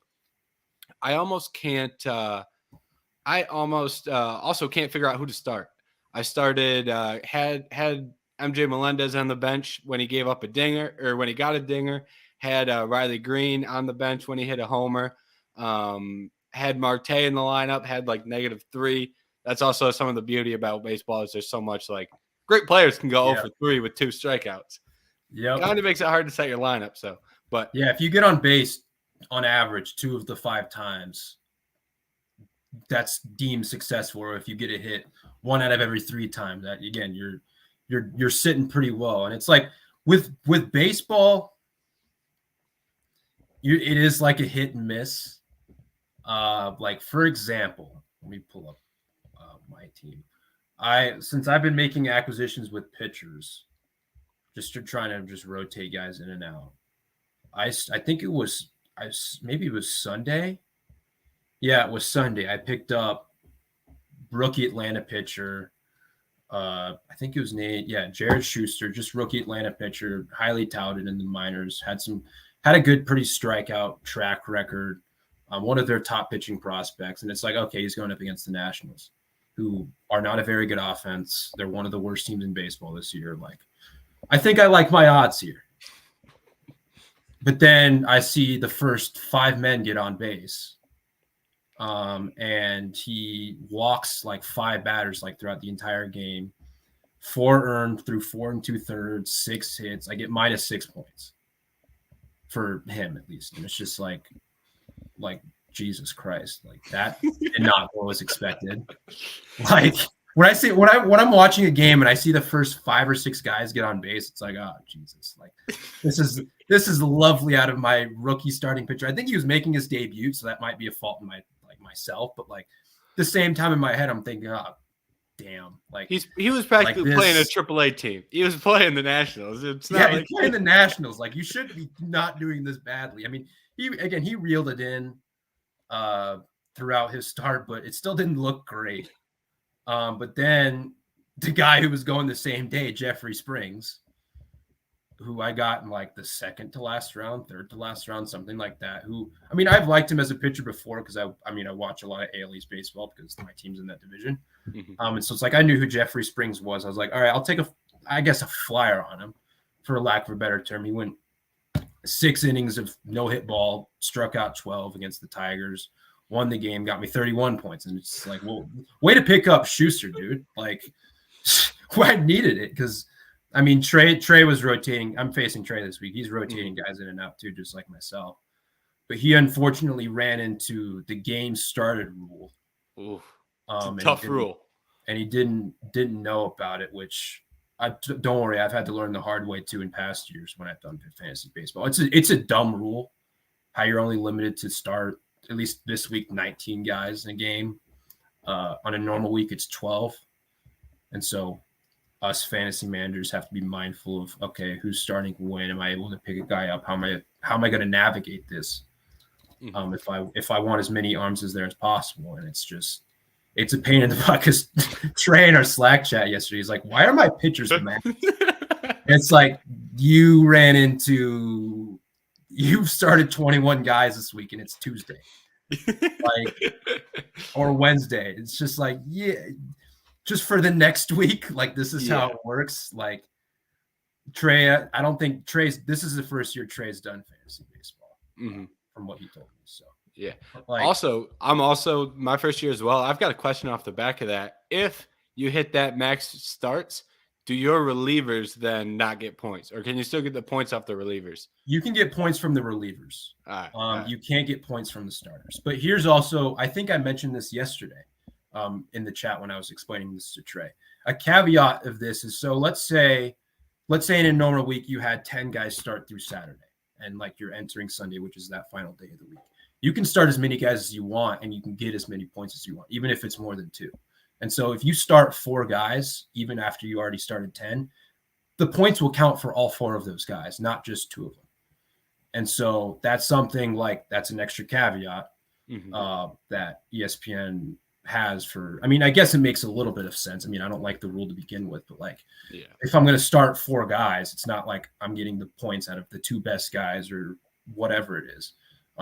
S1: I almost can't. I almost also can't figure out who to start. I started had MJ Melendez on the bench when he gave up a dinger, or when he got a dinger. Had Riley Green on the bench when he hit a homer. Had Marte in the lineup. Had like -3. That's also some of the beauty about baseball is there's so much like great players can go 0 for 3 with 2 strikeouts.
S2: Yeah,
S1: kind of makes it hard to set your lineup. So, but
S2: yeah, if you get on base on average 2 of the 5 times, that's deemed successful. Or if you get a hit 1 out of every 3 times, that again, you're sitting pretty well. And it's like with baseball, it is like a hit and miss. Like for example, let me pull up my team. Since I've been making acquisitions with pitchers, just to trying to just rotate guys in and out. I think it was maybe it was Sunday. Yeah, it was Sunday. I picked up rookie Atlanta pitcher. I think it was Jared Schuster, just rookie Atlanta pitcher, highly touted in the minors. Had a good, pretty strikeout track record. One of their top pitching prospects, and it's like, okay, he's going up against the Nationals, who are not a very good offense. They're one of the worst teams in baseball this year. Like, I think I like my odds here. But then I see the first 5 men get on base. And he walks like 5 batters like throughout the entire game. 4 earned through 4 2/3, 6 hits. I get -6 points for him at least. And it's just like Jesus Christ, like that did not what was expected. Like when I'm watching a game and I see the first 5 or 6 guys get on base, it's like, oh Jesus, like this is lovely out of my rookie starting pitcher. I think he was making his debut, so that might be a fault in myself, but like the same time in my head, I'm thinking, oh damn, like
S1: he was practically playing a AAA team. He was playing the Nationals. It's not
S2: he's playing the Nationals. Like you should be not doing this badly. I mean, he reeled it in throughout his start, but it still didn't look great. But then the guy who was going the same day, Jeffrey Springs, who I got in like the 2nd to last round, 3rd to last round, something like that. I've liked him as a pitcher before because I watch a lot of AL East baseball because my team's in that division. Mm-hmm. And so it's like I knew who Jeffrey Springs was. I was like, all right, I'll take a flyer on him, for lack of a better term. He went 6 innings of no hit ball, struck out 12 against the Tigers, won the game, got me 31 points. And it's like, well, way to pick up Schuster, dude. Like, I needed it because, I mean, Trey was rotating. I'm facing Trey this week. He's rotating guys in and out too, just like myself. But he unfortunately ran into the game started rule.
S1: Ooh, tough rule.
S2: And he didn't know about it, which don't worry, I've had to learn the hard way too in past years when I've done fantasy baseball. It's a dumb rule, how you're only limited to start, at least this week, 19 guys in a game. On a normal week, it's 12. And so us fantasy managers have to be mindful of, okay, who's starting when? Am I able to pick a guy up? How am I going to navigate this? If I want as many arms as there as possible. And it's a pain in the butt because Trey in our Slack chat yesterday, he's like, why are my pitchers mad? It's like you've started 21 guys this week and it's Tuesday. Or Wednesday. It's just like, yeah, just for the next week, like this is how it works. Like Trey, I don't think this is the first year Trey's done fantasy baseball from what he told me. So
S1: yeah. I'm also my first year as well. I've got a question off the back of that. If you hit that max starts, do your relievers then not get points, or can you still get the points off the relievers?
S2: You can get points from the relievers.
S1: All right.
S2: You can't get points from the starters. But here's also, I think I mentioned this yesterday in the chat when I was explaining this to Trey. A caveat of this is, so let's say in a normal week you had 10 guys start through Saturday, and like you're entering Sunday, which is that final day of the week. You can start as many guys as you want, and you can get as many points as you want, even if it's more than 2. And so if you start 4 guys, even after you already started 10, the points will count for all 4 of those guys, not just 2 of them. And so that's something like, that's an extra caveat that ESPN has for, I mean, I guess it makes a little bit of sense. I mean, I don't like the rule to begin with, but like, if I'm going to start 4 guys, it's not like I'm getting the points out of the 2 best guys or whatever it is.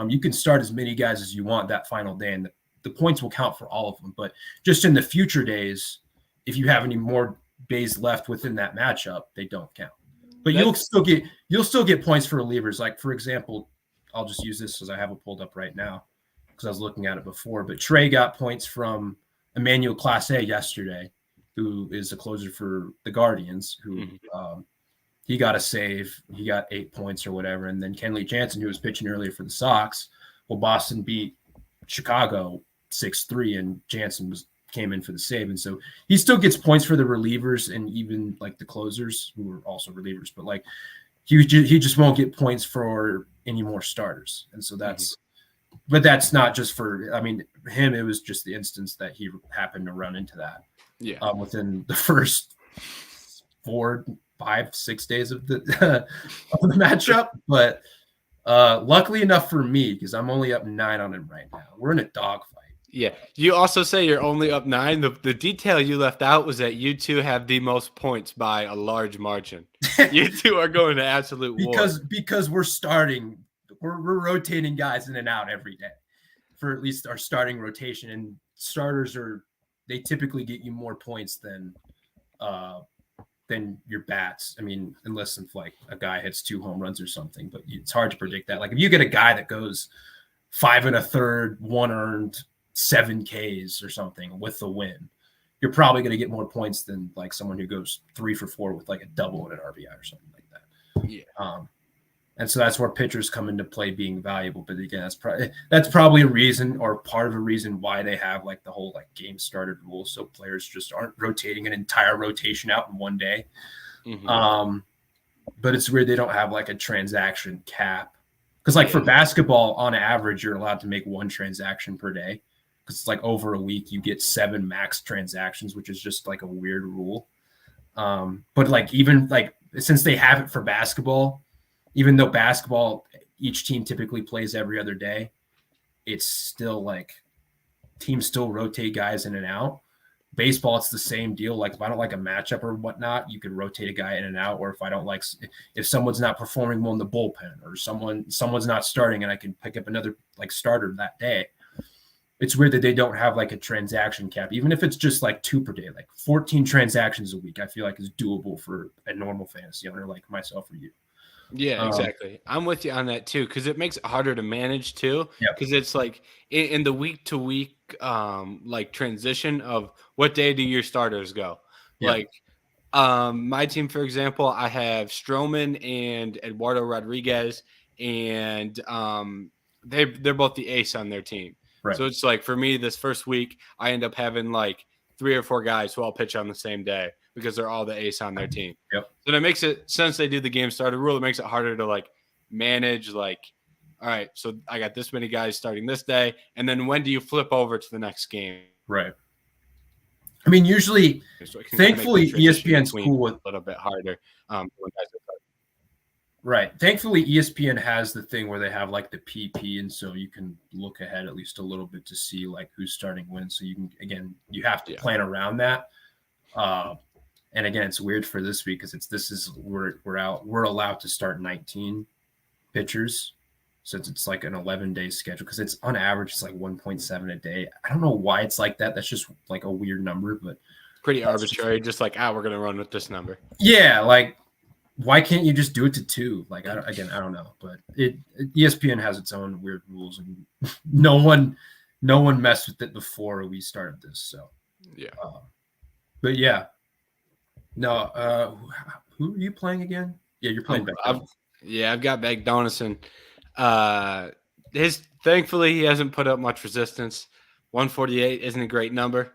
S2: You can start as many guys as you want that final day, and the points will count for all of them. But just in the future days, if you have any more days left within that matchup, they don't count. But you'll still get points for relievers. Like, for example, I'll just use this because I have it pulled up right now because I was looking at it before. But Trey got points from Emmanuel Clase yesterday, who is a closer for the Guardians, who he got a save. He got 8 points or whatever. And then Kenley Jansen, who was pitching earlier for the Sox, well, Boston beat Chicago 6-3, and Jansen came in for the save. And so he still gets points for the relievers and even like the closers who are also relievers, but like he just won't get points for any more starters. And so that's, but that's not just for, I mean, him, it was just the instance that he happened to run into that within the first 4, 5, 6 days of the matchup. But luckily enough for me, because I'm only up 9 on him right now. We're in a dogfight.
S1: Yeah. You also say you're only up 9. The detail you left out was that you 2 have the most points by a large margin. You 2 are going to absolute war.
S2: Because we're starting, we're rotating guys in and out every day for at least our starting rotation. And starters they typically get you more points than your bats. I mean, unless if like a guy hits 2 home runs or something, but it's hard to predict that. Like if you get a guy that goes 5 1/3, 1 earned, 7 Ks or something with the win, you're probably going to get more points than like someone who goes 3 for 4 with like a double and an RBI or something like that.
S1: Yeah.
S2: And so that's where pitchers come into play being valuable. But again, that's probably a reason or part of a reason why they have like the whole like game started rule. So players just aren't rotating an entire rotation out in one day. But it's weird they don't have like a transaction cap. Because like for basketball, on average, you're allowed to make 1 transaction per day. Because it's like over a week, you get 7 max transactions, which is just like a weird rule. But like even like since they have it for basketball, even though basketball, each team typically plays every other day, it's still like teams still rotate guys in and out. Baseball, it's the same deal. Like if I don't like a matchup or whatnot, you could rotate a guy in and out. Or if I don't like, if someone's not performing well in the bullpen, or someone's not starting, and I can pick up another like starter that day. It's weird that they don't have like a transaction cap, even if it's just like 2 per day. Like 14 transactions a week, I feel like is doable for a normal fantasy owner like myself or you.
S1: Yeah, exactly. I'm with you on that too, because it makes it harder to manage too. Because it's like in the week to week like transition of what day do your starters go. Like my team, for example, I have Stroman and Eduardo Rodriguez, and they're both the ace on their team. Right. So it's like for me this first week, I end up having like 3 or 4 guys who all pitch on the same day because they're all the ace on their team. So that makes it, since they do the game starter rule, it makes it harder to like manage like, all right, so I got this many guys starting this day, and then when do you flip over to the next game?
S2: Right. I mean, usually, so thankfully, ESPN's cool with
S1: a little bit harder.
S2: Right. Thankfully, ESPN has the thing where they have like the PP, and so you can look ahead at least a little bit to see like who's starting when. So you can, again, you have to plan around that. And again, it's weird for this week because we're allowed to start 19 pitchers since it's like an 11-day schedule, because it's on average it's like 1.7 a day. I don't know why it's like that. That's just like a weird number, but
S1: pretty arbitrary. Just like, we're gonna run with this number.
S2: Yeah, like why can't you just do it to 2? Like I don't know, but ESPN has its own weird rules, and no one messed with it before we started this. So but yeah. No, who are you playing again? Yeah, you're playing Bechdel.
S1: I've got McDonough, and thankfully he hasn't put up much resistance. 148 isn't a great number.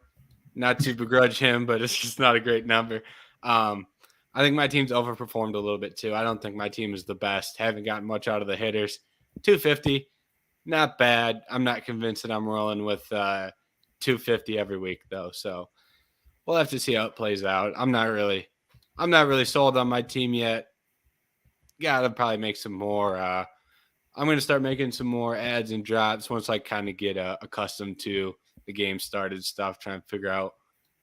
S1: Not to begrudge him, but it's just not a great number. I think my team's overperformed a little bit too. I don't think my team is the best. Haven't gotten much out of the hitters. 250, not bad. I'm not convinced that I'm rolling with 250 every week though. So we'll have to see how it plays out. I'm not really sold on my team yet. Gotta probably make some more. I'm going to start making some more ads and drops once I kind of get accustomed to the game started stuff, trying to figure out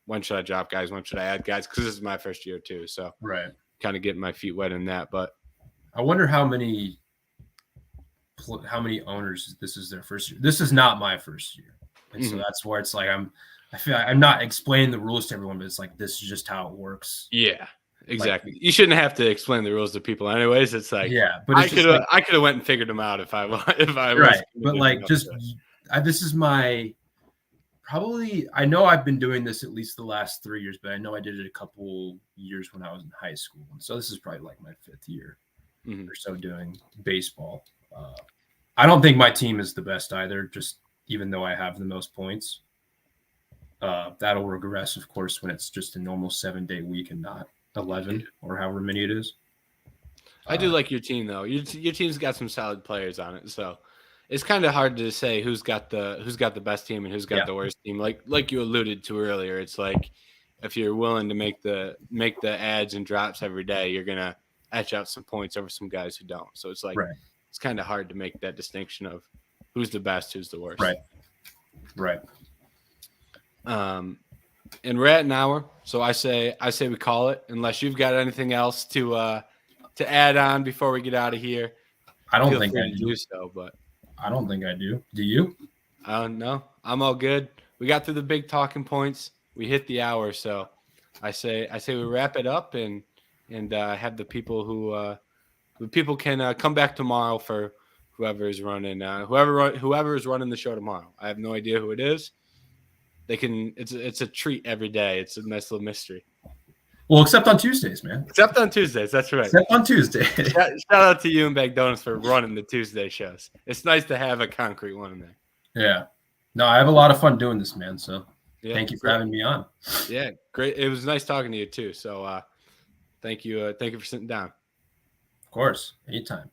S1: when should I drop guys, when should I add guys, because this is my first year too. So
S2: right,
S1: kind of getting my feet wet in that. But
S2: I wonder how many owners this is their first year. This is not my first year, and so that's where it's like I feel like I'm not explaining the rules to everyone, but it's like this is just how it works.
S1: Yeah, exactly. Like, you shouldn't have to explain the rules to people, anyways. It's like
S2: but
S1: it's I could have went and figured them out if I
S2: right. But like this is my. Probably, I know I've been doing this at least the last 3 years, but I know I did it a couple years when I was in high school. So this is probably like my 5th year or so doing baseball. I don't think my team is the best either, just even though I have the most points. That'll regress, of course, when it's just a normal 7-day week and not 11 or however many it is.
S1: I do like your team, though. Your team's got some solid players on it, so it's kind of hard to say who's got the best team and who's got the worst team. Like you alluded to earlier, it's like if you're willing to make the ads and drops every day, you're gonna etch out some points over some guys who don't. So it's like it's kind of hard to make that distinction of who's the best, who's the worst.
S2: Right.
S1: And we're at an hour, so I say we call it. Unless you've got anything else to add on before we get out of here.
S2: I don't think I
S1: do so, but.
S2: I don't think I do. Do you?
S1: No, I'm all good. We got through the big talking points. We hit the hour, so I say we wrap it up and have the people who can come back tomorrow for whoever is running whoever is running the show tomorrow. I have no idea who it is. They can. It's a treat every day. It's a nice little mystery.
S2: Well, except on Tuesdays, man.
S1: Except on Tuesdays, that's right.
S2: Except on Tuesdays.
S1: Shout out to you and McDonough for running the Tuesday shows. It's nice to have a concrete one in there.
S2: Yeah. No, I have a lot of fun doing this, man. So thank you for having me on.
S1: Yeah, great. It was nice talking to you too. So thank you for sitting down.
S2: Of course. Anytime.